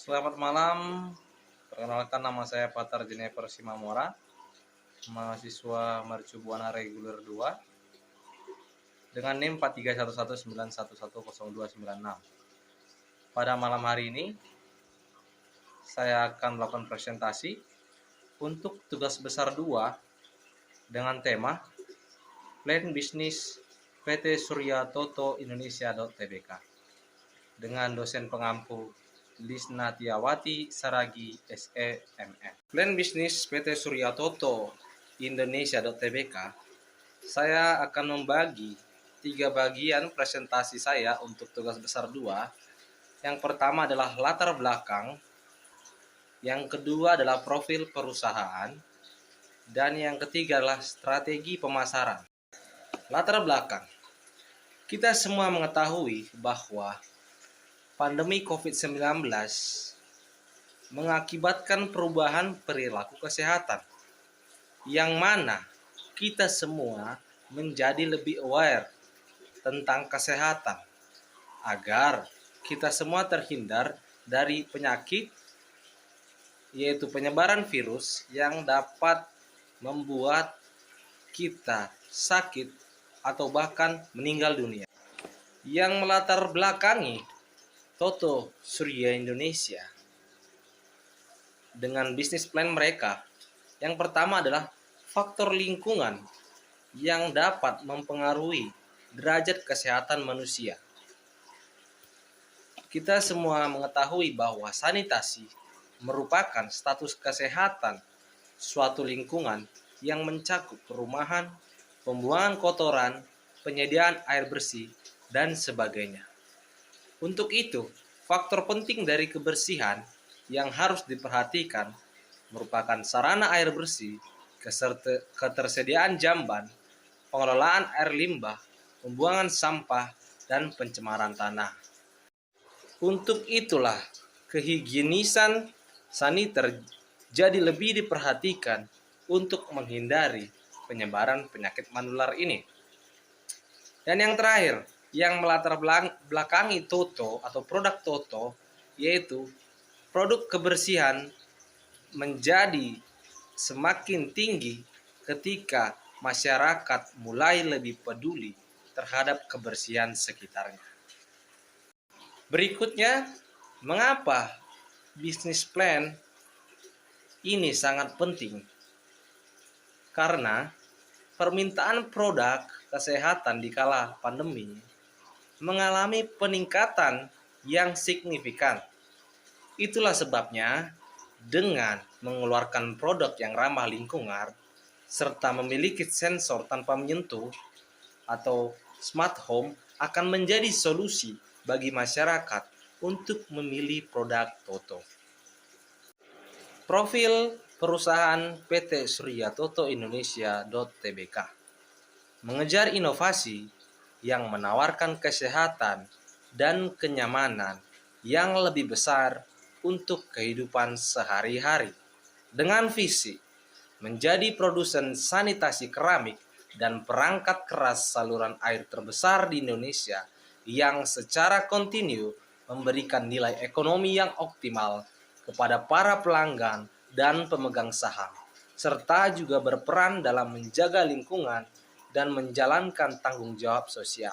Selamat malam, perkenalkan nama saya Patar Jenever Simamora, mahasiswa Mercu Buana Reguler 2 dengan NIM 431191100296. Pada malam hari ini, saya akan melakukan presentasi untuk tugas besar 2 dengan tema Plan Bisnis PT Surya Toto Indonesia Tbk dengan dosen pengampu Lisna Tiawati Saragi SEMM. Plan bisnis PT Surya Toto Indonesia Tbk, saya akan membagi 3 bagian presentasi saya untuk tugas besar 2. Yang pertama adalah latar belakang, yang kedua adalah profil perusahaan, dan yang ketiga adalah strategi pemasaran. Latar belakang. Kita semua mengetahui bahwa pandemi COVID-19 mengakibatkan perubahan perilaku kesehatan, yang mana kita semua menjadi lebih aware tentang kesehatan, agar kita semua terhindar dari penyakit, yaitu penyebaran virus yang dapat membuat kita sakit atau bahkan meninggal dunia. Yang melatar belakangi Toto Surya Indonesia dengan bisnis plan mereka, yang pertama adalah faktor lingkungan yang dapat mempengaruhi derajat kesehatan manusia. Kita semua mengetahui bahwa sanitasi merupakan status kesehatan suatu lingkungan yang mencakup perumahan, pembuangan kotoran, penyediaan air bersih, dan sebagainya. Untuk itu, faktor penting dari kebersihan yang harus diperhatikan merupakan sarana air bersih, ketersediaan jamban, pengelolaan air limbah, pembuangan sampah, dan pencemaran tanah. Untuk itulah, kehigienisan saniter jadi lebih diperhatikan untuk menghindari penyebaran penyakit menular ini. Dan yang terakhir, yang melatar belakangi Toto atau produk Toto, yaitu produk kebersihan menjadi semakin tinggi ketika masyarakat mulai lebih peduli terhadap kebersihan sekitarnya. Berikutnya, mengapa bisnis plan ini sangat penting? Karena permintaan produk kesehatan di kala pandemi mengalami peningkatan yang signifikan. Itulah sebabnya dengan mengeluarkan produk yang ramah lingkungan serta memiliki sensor tanpa menyentuh atau smart home akan menjadi solusi bagi masyarakat untuk memilih produk Toto. Profil perusahaan PT Surya Toto Indonesia Tbk mengejar inovasi yang menawarkan kesehatan dan kenyamanan yang lebih besar untuk kehidupan sehari-hari, dengan visi menjadi produsen sanitasi keramik dan perangkat keras saluran air terbesar di Indonesia yang secara kontinu memberikan nilai ekonomi yang optimal kepada para pelanggan dan pemegang saham, serta juga berperan dalam menjaga lingkungan dan menjalankan tanggung jawab sosial.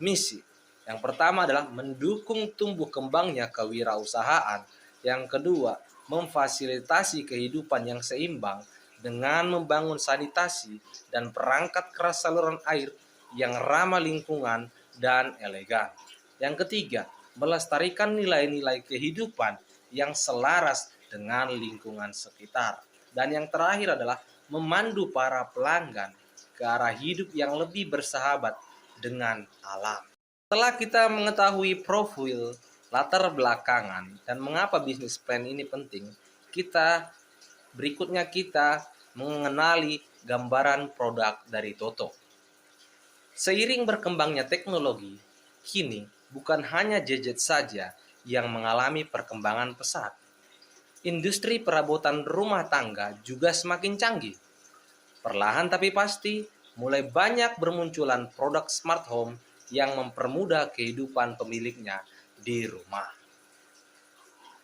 Misi yang pertama adalah mendukung tumbuh kembangnya kewirausahaan. Yang kedua, memfasilitasi kehidupan yang seimbang dengan membangun sanitasi dan perangkat keras saluran air yang ramah lingkungan dan elegan. Yang ketiga, melestarikan nilai-nilai kehidupan yang selaras dengan lingkungan sekitar. Dan yang terakhir adalah memandu para pelanggan ke arah hidup yang lebih bersahabat dengan alam. Setelah kita mengetahui profil, latar belakangan, dan mengapa bisnis plan ini penting, berikutnya kita mengenali gambaran produk dari Toto. Seiring berkembangnya teknologi, kini bukan hanya gadget saja yang mengalami perkembangan pesat. Industri perabotan rumah tangga juga semakin canggih. Perlahan tapi pasti, mulai banyak bermunculan produk smart home yang mempermudah kehidupan pemiliknya di rumah.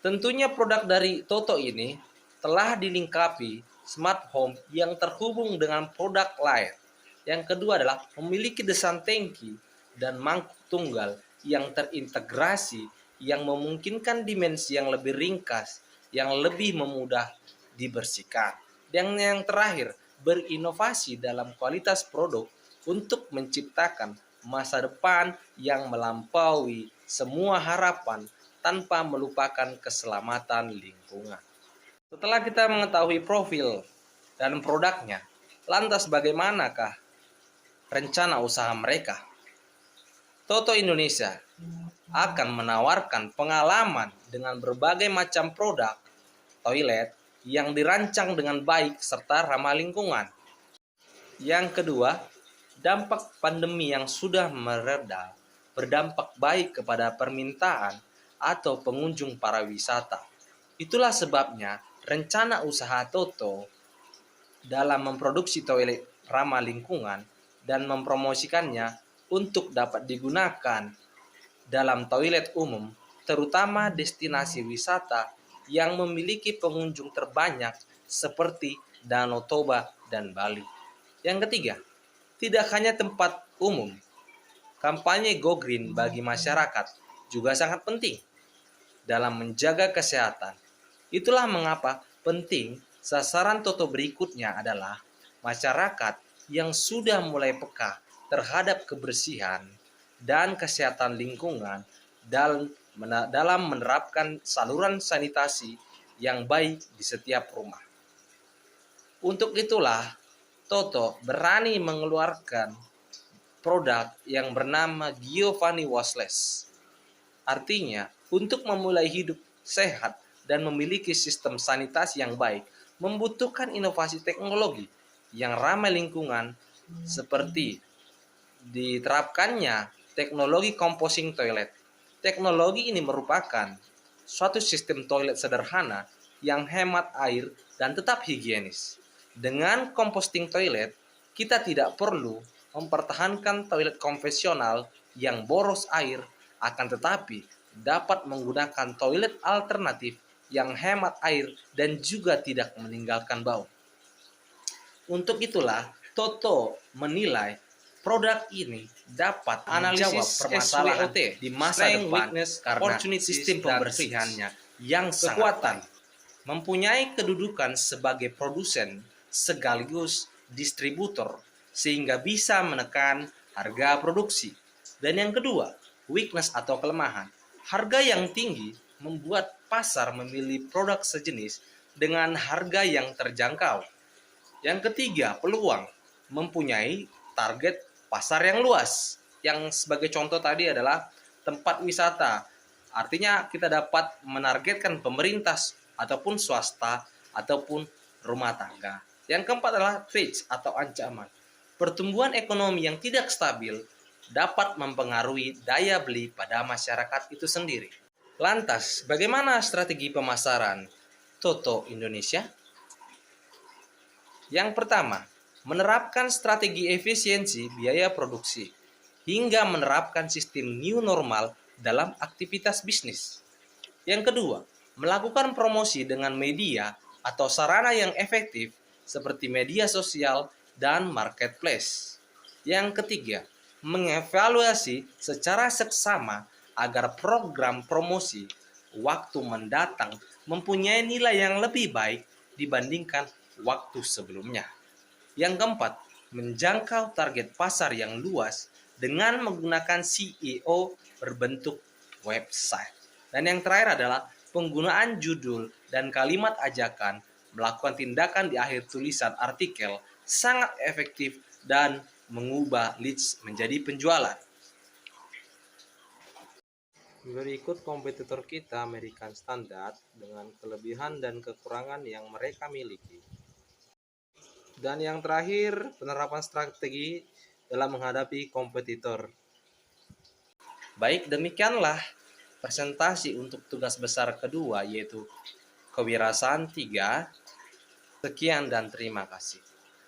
Tentunya produk dari Toto ini telah dilengkapi smart home yang terhubung dengan produk lain. Yang kedua adalah memiliki desain tangki dan mangkuk tunggal yang terintegrasi yang memungkinkan dimensi yang lebih ringkas, yang lebih memudah dibersihkan. Dan yang terakhir, berinovasi dalam kualitas produk untuk menciptakan masa depan yang melampaui semua harapan tanpa melupakan keselamatan lingkungan. Setelah kita mengetahui profil dan produknya, lantas bagaimanakah rencana usaha mereka? Toto Indonesia akan menawarkan pengalaman dengan berbagai macam produk toilet yang dirancang dengan baik serta ramah lingkungan. Yang kedua, dampak pandemi yang sudah mereda berdampak baik kepada permintaan atau pengunjung para wisata. Itulah sebabnya rencana usaha Toto dalam memproduksi toilet ramah lingkungan dan mempromosikannya untuk dapat digunakan dalam toilet umum, terutama destinasi wisata yang memiliki pengunjung terbanyak seperti Danau Toba dan Bali. Yang ketiga, tidak hanya tempat umum, kampanye Go Green bagi masyarakat juga sangat penting dalam menjaga kesehatan. Itulah mengapa penting sasaran Toto berikutnya adalah masyarakat yang sudah mulai peka terhadap kebersihan dan kesehatan lingkungan dalam menerapkan saluran sanitasi yang baik di setiap rumah. Untuk itulah, Toto berani mengeluarkan produk yang bernama Giovanni Washless. Artinya, untuk memulai hidup sehat dan memiliki sistem sanitasi yang baik, membutuhkan inovasi teknologi yang ramah lingkungan seperti diterapkannya teknologi composting toilet. Teknologi ini merupakan suatu sistem toilet sederhana yang hemat air dan tetap higienis. Dengan composting toilet, kita tidak perlu mempertahankan toilet konvensional yang boros air, akan tetapi dapat menggunakan toilet alternatif yang hemat air dan juga tidak meninggalkan bau. Untuk itulah, Toto menilai produk ini dapat menjawab permasalahan di masa depan karena sistem pembersihannya yang kekuatan mempunyai kedudukan sebagai produsen sekaligus distributor sehingga bisa menekan harga produksi. Dan yang kedua, weakness atau kelemahan. Harga yang tinggi membuat pasar memilih produk sejenis dengan harga yang terjangkau. Yang ketiga, peluang mempunyai target pasar yang luas. Yang sebagai contoh tadi adalah tempat wisata. Artinya kita dapat menargetkan pemerintah ataupun swasta ataupun rumah tangga. Yang keempat adalah threats atau ancaman. Pertumbuhan ekonomi yang tidak stabil dapat mempengaruhi daya beli pada masyarakat itu sendiri. Lantas, bagaimana strategi pemasaran Toto Indonesia? Yang pertama, menerapkan strategi efisiensi biaya produksi hingga menerapkan sistem new normal dalam aktivitas bisnis. Yang kedua, melakukan promosi dengan media atau sarana yang efektif seperti media sosial dan marketplace. Yang ketiga, mengevaluasi secara seksama agar program promosi waktu mendatang mempunyai nilai yang lebih baik dibandingkan waktu sebelumnya. Yang keempat, menjangkau target pasar yang luas dengan menggunakan SEO berbentuk website. Dan yang terakhir adalah penggunaan judul dan kalimat ajakan melakukan tindakan di akhir tulisan artikel sangat efektif dan mengubah leads menjadi penjualan. Berikut kompetitor kita American Standard dengan kelebihan dan kekurangan yang mereka miliki. Dan yang terakhir, penerapan strategi dalam menghadapi kompetitor. Baik, demikianlah presentasi untuk tugas besar kedua, yaitu kewirausahaan 3. Sekian dan terima kasih.